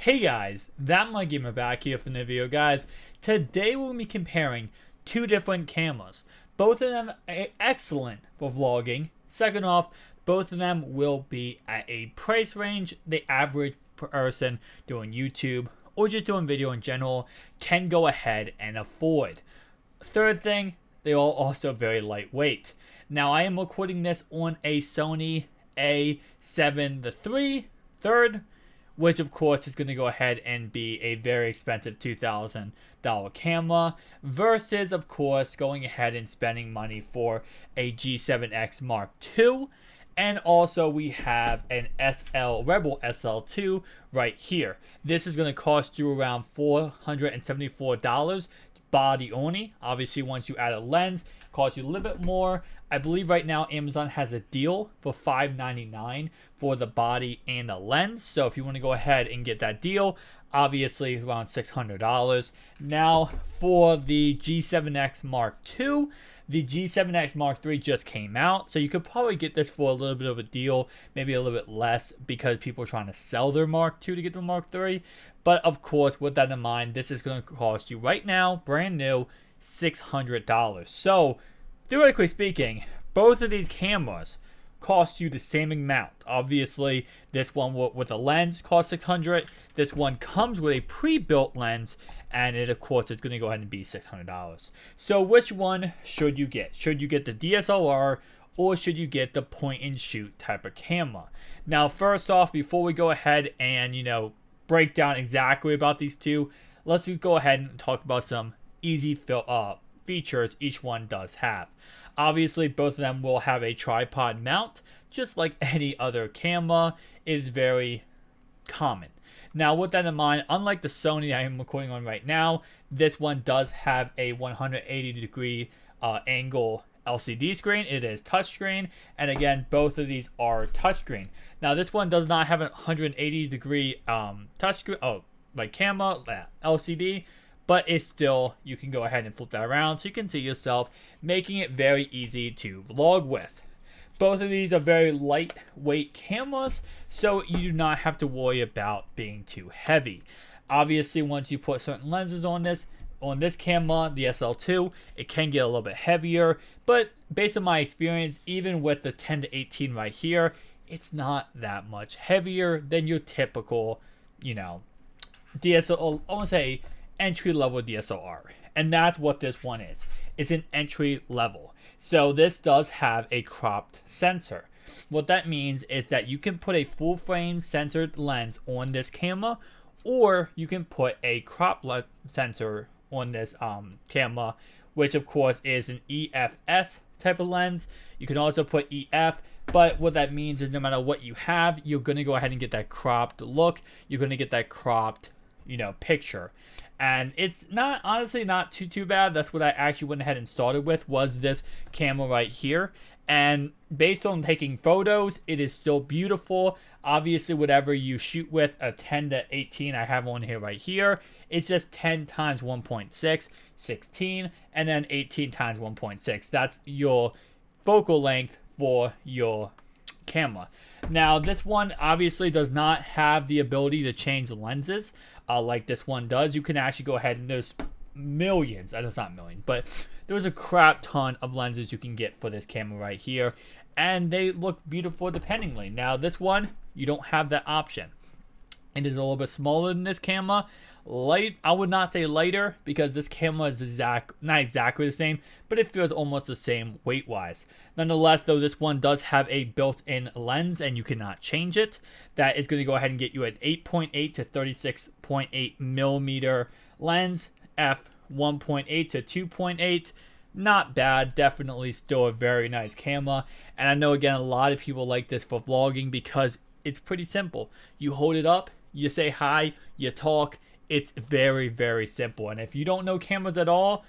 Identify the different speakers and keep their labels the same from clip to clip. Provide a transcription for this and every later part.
Speaker 1: Hey guys, that my gamer back here from the video, guys. Today we'll be comparing two different cameras. Both of them are excellent for vlogging. Second off, both of them will be at a price range the average person doing YouTube or just doing video in general can go ahead and afford. Third thing, they are also very lightweight. Now I am recording this on a Sony A7 III, which of course is going to go ahead and be a very expensive $2,000 camera, versus of course going ahead and spending money for a G7X Mark II. And also we have an Rebel SL2 right here. This is going to cost you around $474 body only. Obviously once you add a lens, it costs you a little bit more. I believe right now Amazon has a deal for $599 for the body and the lens. So if you want to go ahead and get that deal, obviously it's around $600. Now for the G7X Mark II, the G7X Mark III just came out, so you could probably get this for a little bit of a deal, maybe a little bit less because people are trying to sell their Mark II to get the Mark III. But of course, with that in mind, this is going to cost you right now, brand new, $600. So theoretically speaking, both of these cameras cost you the same amount. Obviously, this one with a lens costs $600. This one comes with a pre-built lens, and it of course is going to go ahead and be $600. So which one should you get? Should you get the DSLR or should you get the point and shoot type of camera? Now, first off, before we go ahead and break down exactly about these two, let's go ahead and talk about some easy features each one does have. Obviously, both of them will have a tripod mount, just like any other camera. It is very common. Now, with that in mind, unlike the Sony I am recording on right now, this one does have a 180-degree angle LCD screen. It is touchscreen, and again, both of these are touchscreen. Now, this one does not have a 180-degree touchscreen, like camera LCD. But it's still, you can go ahead and flip that around so you can see yourself, making it very easy to vlog with. Both of these are very lightweight cameras, so you do not have to worry about being too heavy. Obviously, once you put certain lenses on this camera, the SL2, it can get a little bit heavier. But based on my experience, even with the 10 to 18 right here, it's not that much heavier than your typical, DSLR, I want to say, entry-level DSLR, and that's what this one is. It's an entry level. So this does have a cropped sensor. What that means is that you can put a full frame censored lens on this camera, or you can put a crop sensor on this camera, which of course is an EFS type of lens. You can also put EF, but what that means is no matter what you have, you're going to go ahead and get that cropped look. You're going to get that cropped picture. And it's not, honestly, not too bad. That's what I actually went ahead and started with, was this camera right here. And based on taking photos, it is still beautiful. Obviously, whatever you shoot with, a 10 to 18, I have one here right here, it's just 10 times 1.6, 16, and then 18 times 1.6. That's your focal length for your camera. Now, this one obviously does not have the ability to change lenses like this one does. You can actually go ahead and there's millions, that's not million, but there's a crap ton of lenses you can get for this camera right here, and they look beautiful dependingly. Now, this one, you don't have that option. It is a little bit smaller than this camera. Light, I would not say lighter, because this camera is not exactly the same, but it feels almost the same weight-wise. Nonetheless, though, this one does have a built-in lens, and you cannot change it. That is going to go ahead and get you an 8.8 to 36.8 millimeter lens, f1.8 to 2.8. Not bad, definitely still a very nice camera. And I know, again, a lot of people like this for vlogging because it's pretty simple. You hold it up, you say hi, you talk. It's very, very simple. And if you don't know cameras at all,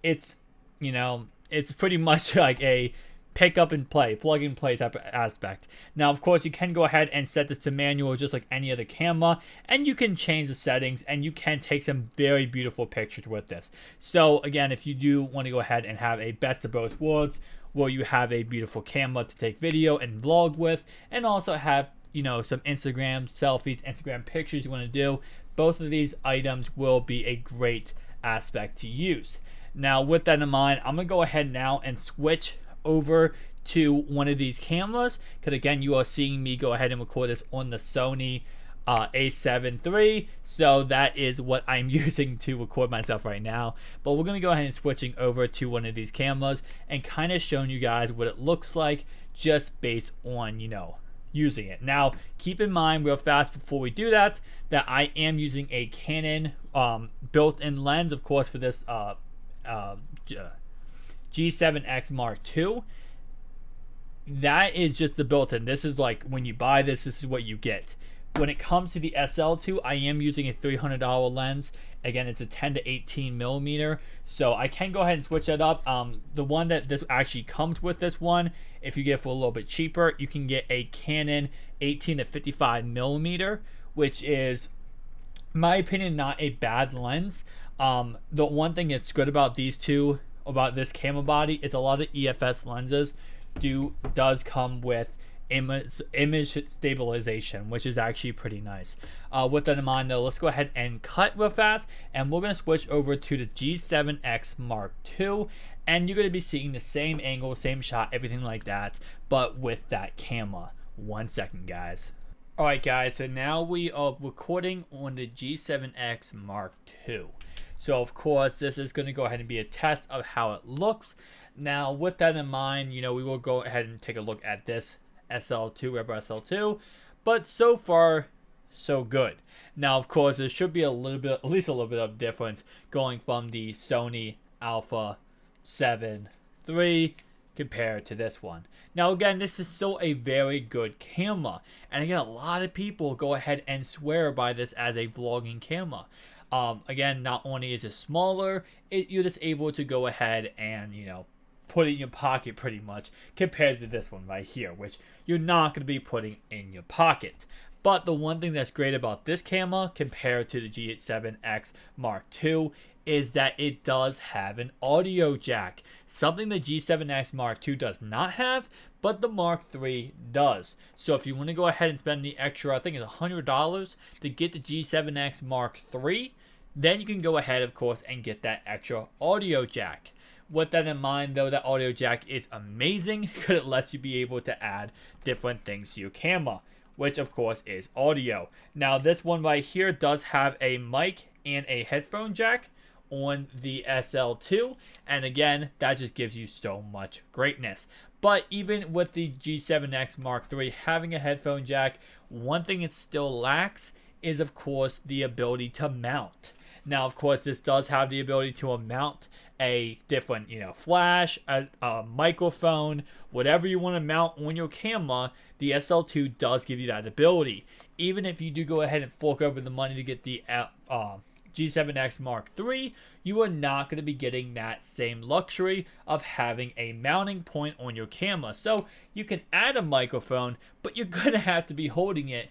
Speaker 1: it's, it's pretty much like a pick up and play, plug and play type of aspect. Now, of course, you can go ahead and set this to manual just like any other camera, and you can change the settings, and you can take some very beautiful pictures with this. So again, if you do want to go ahead and have a best of both worlds, where you have a beautiful camera to take video and vlog with, and also have some Instagram selfies, Instagram pictures you want to do, both of these items will be a great aspect to use. Now, with that in mind, I'm going to go ahead now and switch over to one of these cameras, because again, you are seeing me go ahead and record this on the Sony A7 III, so that is what I'm using to record myself right now. But we're going to go ahead and switching over to one of these cameras and kind of showing you guys what it looks like just based on, using it. Now, keep in mind real fast before we do that I am using a Canon built-in lens, of course, for this G7X Mark II. That is just the built-in. This is like when you buy this is what you get. When it comes to the SL2, I am using a $300 lens. Again, it's a 10 to 18 millimeter, so I can go ahead and switch that up. The one that this actually comes with, this one, if you get it for a little bit cheaper, you can get a Canon 18 to 55 millimeter, which is, in my opinion, not a bad lens. The one thing that's good about these two, about this camera body, is a lot of EFS lenses does come with image stabilization, which is actually pretty nice. With that in mind, though, let's go ahead and cut real fast, and we're going to switch over to the G7X Mark II, and you're going to be seeing the same angle, same shot, everything like that, but with that camera. 1 second, guys. Alright guys, so now we are recording on the G7X Mark II. So of course, this is going to go ahead and be a test of how it looks. Now, with that in mind, we will go ahead and take a look at this SL2, Rebel SL2, but so far, so good. Now, of course, there should be at least a little bit of difference going from the Sony Alpha 7 III compared to this one. Now, again, this is still a very good camera, and again, a lot of people go ahead and swear by this as a vlogging camera. Again, not only is it smaller, you're just able to go ahead and, put it in your pocket pretty much, compared to this one right here, which you're not going to be putting in your pocket. But the one thing that's great about this camera compared to the G7X Mark II is that it does have an audio jack, something the G7X Mark II does not have, but the Mark III does. So if you want to go ahead and spend the extra, I think it's $100 to get the G7X Mark III, then you can go ahead, of course, and get that extra audio jack. With that in mind, though, that audio jack is amazing because it lets you be able to add different things to your camera, which of course is audio. Now, this one right here does have a mic and a headphone jack on the SL2, and again, that just gives you so much greatness. But even with the G7X Mark III having a headphone jack, one thing it still lacks is, of course, the ability to mount. Now, of course, this does have the ability to mount a different, flash, a microphone, whatever you want to mount on your camera. The SL2 does give you that ability. Even if you do go ahead and fork over the money to get the G7X Mark III, you are not going to be getting that same luxury of having a mounting point on your camera. So you can add a microphone, but you're going to have to be holding it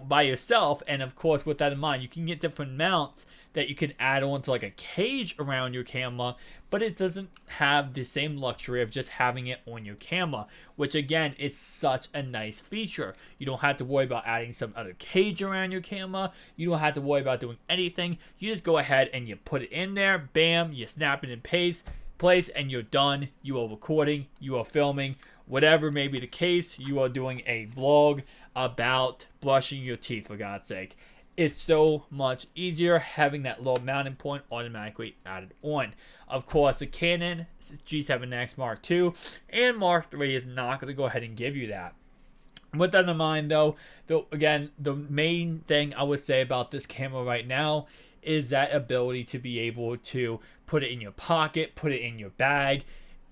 Speaker 1: by yourself. And of course, with that in mind, you can get different mounts that you can add on to like a cage around your camera, but it doesn't have the same luxury of just having it on your camera, which again is such a nice feature. You don't have to worry about adding some other cage around your camera. You don't have to worry about doing anything. You just go ahead and you put it in there, bam, you snap it in place, and you're done. You are recording, you are filming, whatever may be the case. You are doing a vlog about brushing your teeth, for God's sake. It's so much easier having that little mounting point automatically added on. Of course, the Canon G7X Mark II and Mark III is not going to go ahead and give you that. With that in mind, though, again, the main thing I would say about this camera right now is that ability to be able to put it in your pocket, put it in your bag.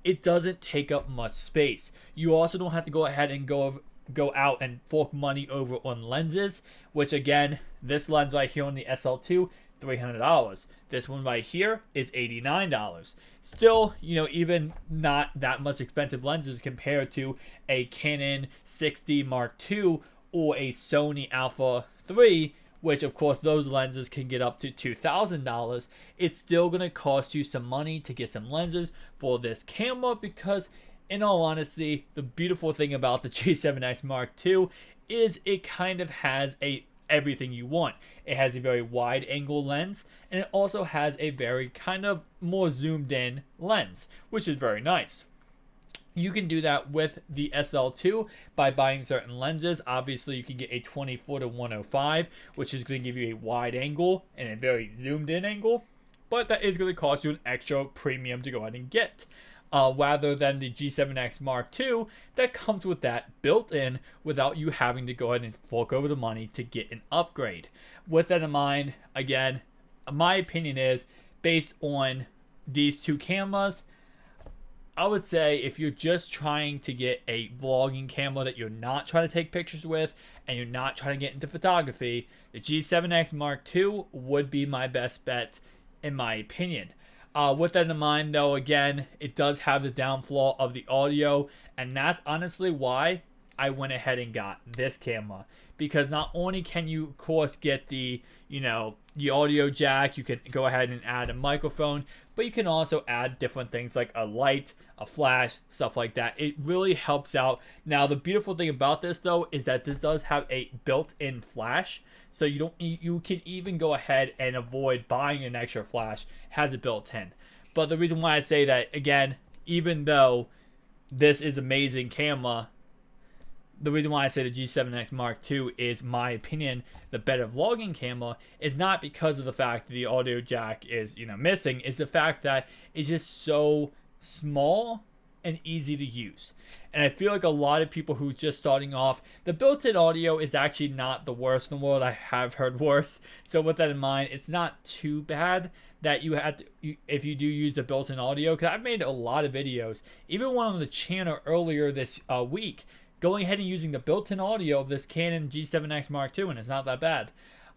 Speaker 1: It doesn't take up much space. You also don't have to go ahead and go out and fork money over on lenses, which again, this lens right here on the SL2, $300. This one right here is $89. Still, even not that much expensive lenses compared to a Canon 60 Mark II or a Sony Alpha 3, which of course those lenses can get up to $2,000. It's still going to cost you some money to get some lenses for this camera, because in all honesty, the beautiful thing about the G7X Mark II is it kind of has everything you want. It has a very wide angle lens, and it also has a very kind of more zoomed in lens, which is very nice. You can do that with the SL2 by buying certain lenses. Obviously, you can get a 24-105, which is going to give you a wide angle and a very zoomed in angle, but that is going to cost you an extra premium to go ahead and get. Rather than the G7X Mark II that comes with that built in without you having to go ahead and fork over the money to get an upgrade. With that in mind, again, my opinion is, based on these two cameras, I would say if you're just trying to get a vlogging camera that you're not trying to take pictures with and you're not trying to get into photography, the G7X Mark II would be my best bet in my opinion. With that in mind, though, again, it does have the downfall of the audio, and that's honestly why I went ahead and got this camera. Because not only can you, of course, get the audio jack, you can go ahead and add a microphone, but you can also add different things like a light, a flash, stuff like that. It really helps out. Now, the beautiful thing about this, though, is that this does have a built-in flash. So you can even go ahead and avoid buying an extra flash. It has it built in. But the reason why I say that, again, even though this is amazing camera, the reason why I say the G7X Mark II is, my opinion, the better vlogging camera is not because of the fact that the audio jack is missing. It's the fact that it's just so small and easy to use. And I feel like a lot of people who's just starting off, the built-in audio is actually not the worst in the world. I have heard worse. So with that in mind, it's not too bad that you have to, if you do use the built-in audio, because I've made a lot of videos, even one on the channel earlier this week, going ahead and using the built-in audio of this Canon G7X Mark II, and it's not that bad.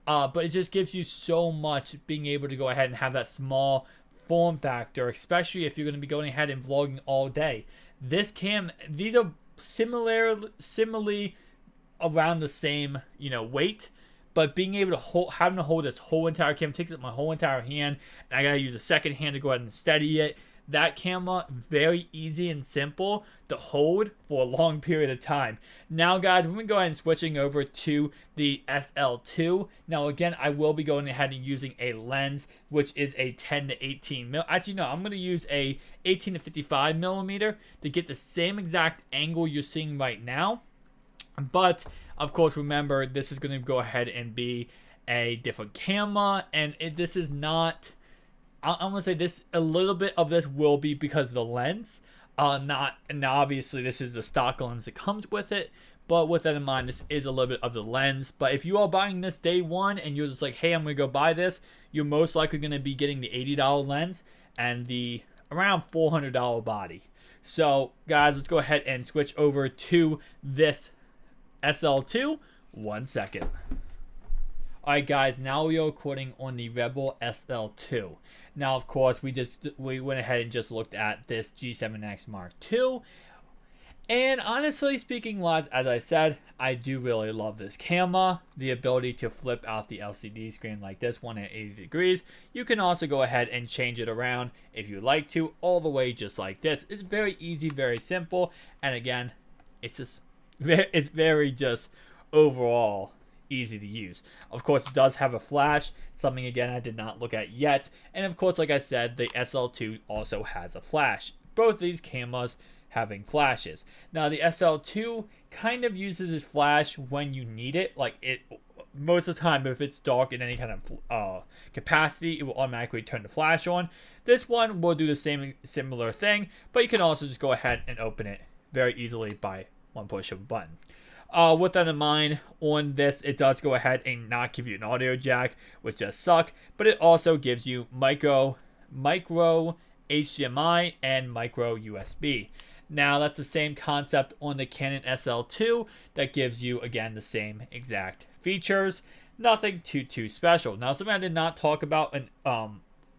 Speaker 1: But it just gives you so much being able to go ahead and have that small form factor, especially if you're going to be going ahead and vlogging all day. These are similarly around the same weight, but being able to having to hold this whole entire camera takes up my whole entire hand, and I gotta use a second hand to go ahead and steady it. That camera, very easy and simple to hold for a long period of time. Now, guys, we're going to go ahead and switching over to the SL2. Now, again, I will be going ahead and using a lens, which is a 10 to 18 mil. Actually, no, I'm going to use a 18 to 55 millimeter to get the same exact angle you're seeing right now. But, of course, remember, this is going to go ahead and be a different camera, and this is not... I'm going to say this, a little bit of this will be because of the lens. And obviously this is the stock lens that comes with it. But with that in mind, this is a little bit of the lens. But if you are buying this day one and you're just like, hey, I'm going to go buy this, you're most likely going to be getting the $80 lens and the around $400 body. So guys, let's go ahead and switch over to this SL2. 1 second. Alright guys, now we are recording on the Rebel SL2. Now of course we went ahead and just looked at this G7X Mark II. And honestly speaking, lads, as I said, I do really love this camera. The ability to flip out the LCD screen like this one at 80 degrees. You can also go ahead and change it around if you like to, all the way just like this. It's very easy, very simple, and again, it's very just overall easy to use. Of course, it does have a flash, something again I did not look at yet. And of course, like I said, the SL2 also has a flash. Both of these cameras having flashes. Now, the SL2 kind of uses its flash when you need it. Like most of the time, if it's dark in any kind of capacity, it will automatically turn the flash on. This one will do the similar thing, but you can also just go ahead and open it very easily by one push of a button. With that in mind, on this, it does go ahead and not give you an audio jack, which does suck, but it also gives you micro HDMI and micro USB. Now, that's the same concept on the Canon SL2 that gives you, again, the same exact features. Nothing too special. Now, something I did not talk about and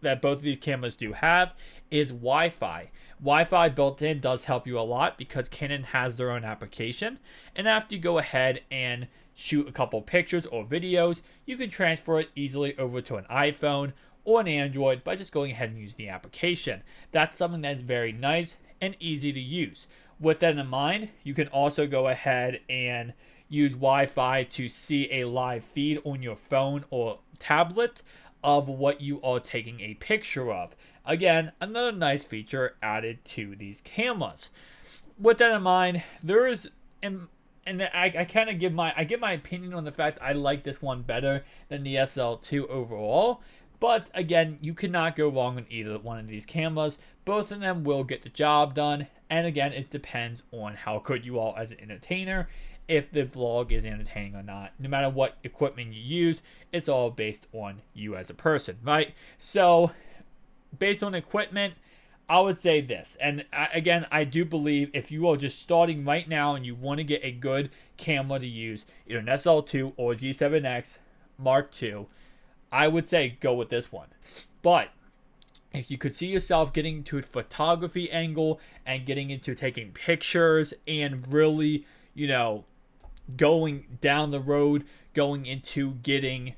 Speaker 1: that both of these cameras do have is Wi-Fi. Wi-Fi built in does help you a lot because Canon has their own application, and after you go ahead and shoot a couple pictures or videos, you can transfer it easily over to an iPhone or an Android by just going ahead and use the application. That's something that's very nice and easy to use. With that in mind, you can also go ahead and use Wi-Fi to see a live feed on your phone or tablet of what you are taking a picture of. Again, another nice feature added to these cameras. With that in mind, there is, and I kind of give my opinion on the fact I like this one better than the SL2 overall. But again, you cannot go wrong with either one of these cameras. Both of them will get the job done. And again, it depends on how good you are as an entertainer, if the vlog is entertaining or not. No matter what equipment you use, it's all based on you as a person, right? So, based on equipment, I would say this. And again, I do believe if you are just starting right now and you want to get a good camera to use, either an SL2 or G7X Mark II, I would say go with this one. But if you could see yourself getting into a photography angle and getting into taking pictures and really, going down the road, going into getting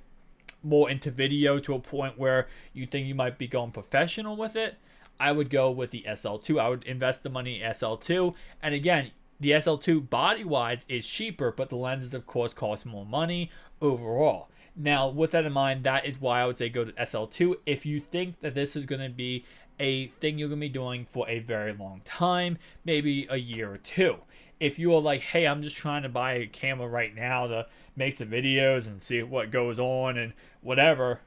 Speaker 1: more into video to a point where you think you might be going professional with it, I would go with the SL2. I would invest the money in SL2. And again, the SL2 body-wise is cheaper, but the lenses, of course, cost more money overall. Now, with that in mind, that is why I would say go to SL2 if you think that this is going to be a thing you're going to be doing for a very long time, maybe a year or two. If you are like, hey, I'm just trying to buy a camera right now to make some videos and see what goes on and whatever,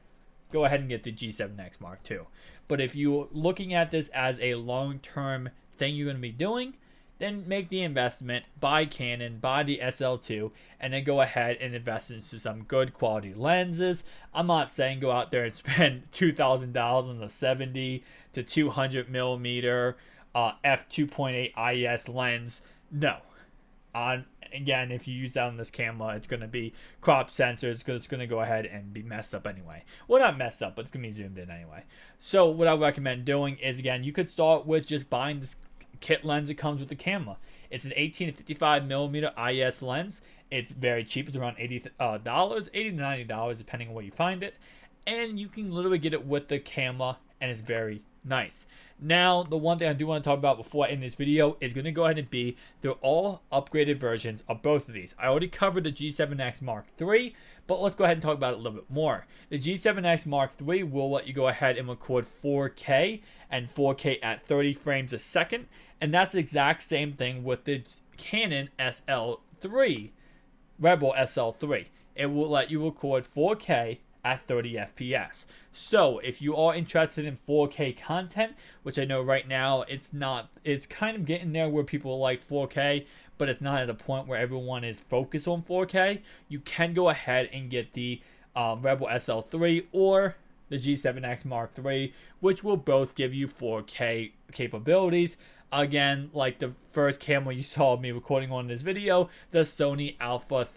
Speaker 1: go ahead and get the G7X Mark II. But if you're looking at this as a long-term thing you're going to be doing, then make the investment, buy Canon, buy the SL2, and then go ahead and invest into some good quality lenses. I'm not saying go out there and spend $2,000 on the 70 to 200 millimeter f2.8 IS lens. No. Again, if you use that on this camera, it's going to be crop sensors because it's going to go ahead and be messed up anyway. Well, not messed up, but it's going to be zoomed in anyway. So what I recommend doing is, again, you could start with just buying this kit lens that comes with the camera. It's an 18 to 55 millimeter IS lens. It's very cheap. It's around $80 to $90 depending on where you find it. And you can literally get it with the camera, and it's very nice. Now, the one thing I do want to talk about before I end this video is going to go ahead and be, they're all upgraded versions of both of these. I already covered the G7X Mark III, but let's go ahead and talk about it a little bit more. The G7X Mark III will let you go ahead and record 4K and 4K at 30 frames a second, and that's the exact same thing with the Canon SL3, Rebel SL3. It will let you record 4K at 30 FPS. So if you are interested in 4K content, which I know right now it's kind of getting there where people like 4K, but it's not at a point where everyone is focused on 4K, you can go ahead and get the Rebel SL3 or the G7X Mark III, which will both give you 4K capabilities. Again, like the first camera you saw me recording on this video, the Sony Alpha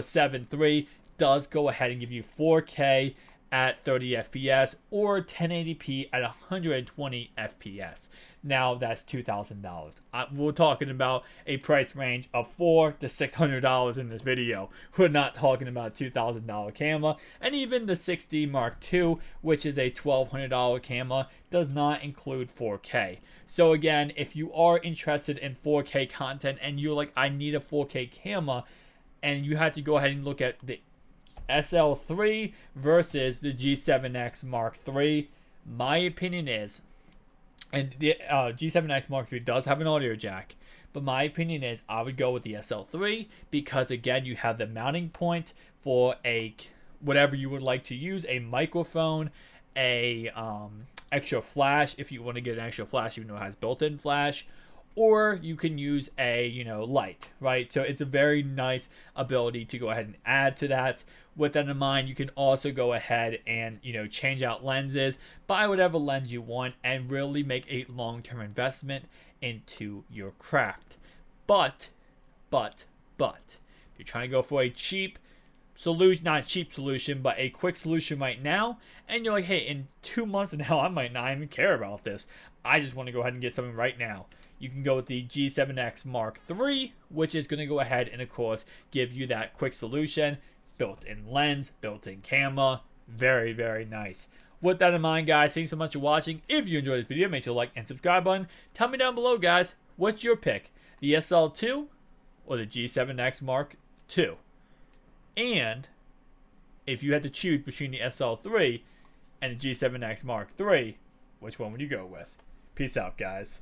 Speaker 1: 7 III does go ahead and give you 4K at 30 FPS or 1080p at 120 FPS. Now that's $2,000. We're talking about a price range of $400 to $600 in this video. We're not talking about a $2,000 camera. And even the 60 Mark II, which is a $1,200 camera, does not include 4K. So again, if you are interested in 4K content and you're like, I need a 4K camera, and you have to go ahead and look at the SL3 versus the G7X Mark III, my opinion is, and the G7X Mark III does have an audio jack, but my opinion is I would go with the SL3 because, again, you have the mounting point for a whatever you would like to use, a microphone, a extra flash if you want to get an extra flash even though it has built-in flash, or you can use a light, right? So it's a very nice ability to go ahead and add to that. With that in mind, you can also go ahead and change out lenses, buy whatever lens you want, and really make a long-term investment into your craft. But if you're trying to go for a cheap solution, not a cheap solution, but a quick solution right now, and you're like, hey, in 2 months from now, I might not even care about this. I just want to go ahead and get something right now. You can go with the G7X Mark III, which is going to go ahead and, of course, give you that quick solution. Built-in lens, built-in camera. Very, very nice. With that in mind, guys, thanks so much for watching. If you enjoyed this video, make sure to like and subscribe button. Tell me down below, guys, what's your pick? The SL2 or the G7X Mark II? And if you had to choose between the SL3 and the G7X Mark III, which one would you go with? Peace out, guys.